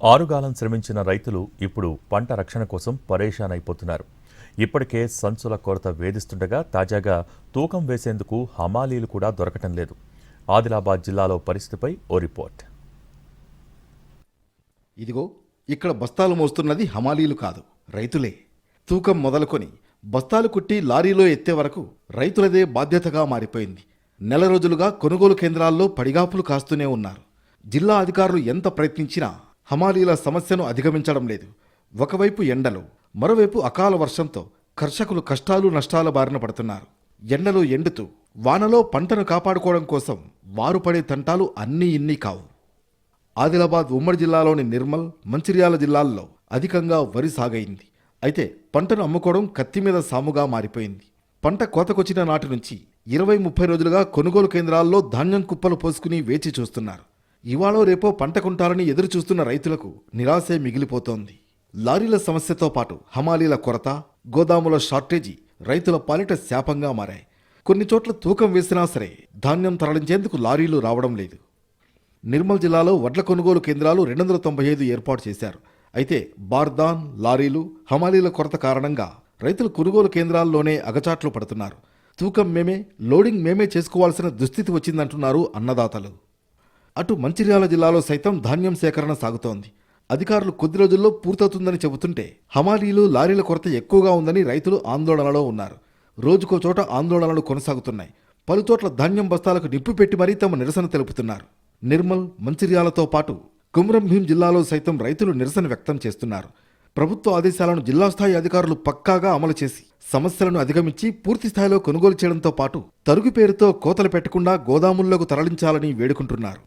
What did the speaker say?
ఆరుగాలం శ్రమించిన రైతులు ఇప్పుడు పంట రక్షణ కోసం పరేషాన్ అయిపోతున్నారు. ఇప్పటికే సంచుల కొరత వేధిస్తుండగా తాజాగా తూకం వేసేందుకు హమాలీలు కూడా దొరకటం లేదు. ఆదిలాబాద్ జిల్లాలో పరిస్థితిపై ఓ రిపోర్ట్. ఇదిగో ఇక్కడ బస్తాలు మోస్తున్నది హమాలీలు కాదు, రైతులే. తూకం మొదలుకొని బస్తాలు కుట్టి లారీలో ఎత్తే వరకు రైతులదే బాధ్యతగా మారిపోయింది. నెల రోజులుగా కొనుగోలు కేంద్రాల్లో పడిగాపులు కాస్తూనే ఉన్నారు. జిల్లా అధికారులు ఎంత ప్రయత్నించినా హమాలీల సమస్యను అధిగమించడం లేదు. ఒకవైపు ఎండలు, మరోవైపు అకాల వర్షంతో కర్షకులు కష్టాలు నష్టాల బారిన పడుతున్నారు. ఎండలో ఎండుతూ వానలో పంటను కాపాడుకోవడం కోసం వారు పడే తంటాలు అన్నీ ఇన్ని కావు. ఆదిలాబాద్ ఉమ్మడి జిల్లాలోని నిర్మల్, మంచిర్యాల జిల్లాల్లో అధికంగా వరి సాగైంది. అయితే పంటను అమ్ముకోవడం కత్తి మీద సాముగా మారిపోయింది. పంట కోతకొచ్చిన నాటి నుంచి 20-30 రోజులుగా కొనుగోలు కేంద్రాల్లో ధాన్యం కుప్పలు పోసుకుని వేచి చూస్తున్నారు. ఇవాళో రేపో పంట కొంటారని ఎదురు చూస్తున్న రైతులకు నిరాశే మిగిలిపోతోంది. లారీల సమస్యతో పాటు హమాలీల కొరత, గోదాముల షార్టేజీ రైతుల పాలిట శాపంగా మారాయి. కొన్ని చోట్ల తూకం వేసినా సరే ధాన్యం తరలించేందుకు లారీలు రావడం లేదు. నిర్మల్ జిల్లాలో వడ్ల కొనుగోలు కేంద్రాలు 295 ఏర్పాటు చేశారు. అయితే బార్దాన్, లారీలు, హమాలీల కొరత కారణంగా రైతులు కొనుగోలు కేంద్రాల్లోనే అగచాట్లు పడుతున్నారు. తూకం మేమే, లోడింగ్ మేమే చేసుకోవాల్సిన దుస్థితి వచ్చిందంటున్నారు అన్నదాతలు. అటు మంచిర్యాల జిల్లాలో సైతం ధాన్యం సేకరణ సాగుతోంది. అధికారులు కొద్ది రోజుల్లో పూర్తవుతుందని చెబుతుంటే హమాలీలు, లారీల కొరత ఎక్కువగా ఉందని రైతులు ఆందోళనలో ఉన్నారు. రోజుకో చోట ఆందోళనలు కొనసాగుతున్నాయి. పలుచోట్ల ధాన్యం బస్తాలకు నిప్పు పెట్టి మరీ తమ నిరసన తెలుపుతున్నారు. నిర్మల్, మంచిర్యాలతో పాటు కుమ్రం భీం జిల్లాలో సైతం రైతులు నిరసన వ్యక్తం చేస్తున్నారు. ప్రభుత్వ ఆదేశాలను జిల్లా స్థాయి అధికారులు పక్కాగా అమలు చేసి సమస్యలను అధిగమించి పూర్తి స్థాయిలో కొనుగోలు చేయడంతో పాటు తరుగు పేరుతో కోతలు పెట్టకుండా గోదాముల్లోకి తరలించాలని వేడుకుంటున్నారు.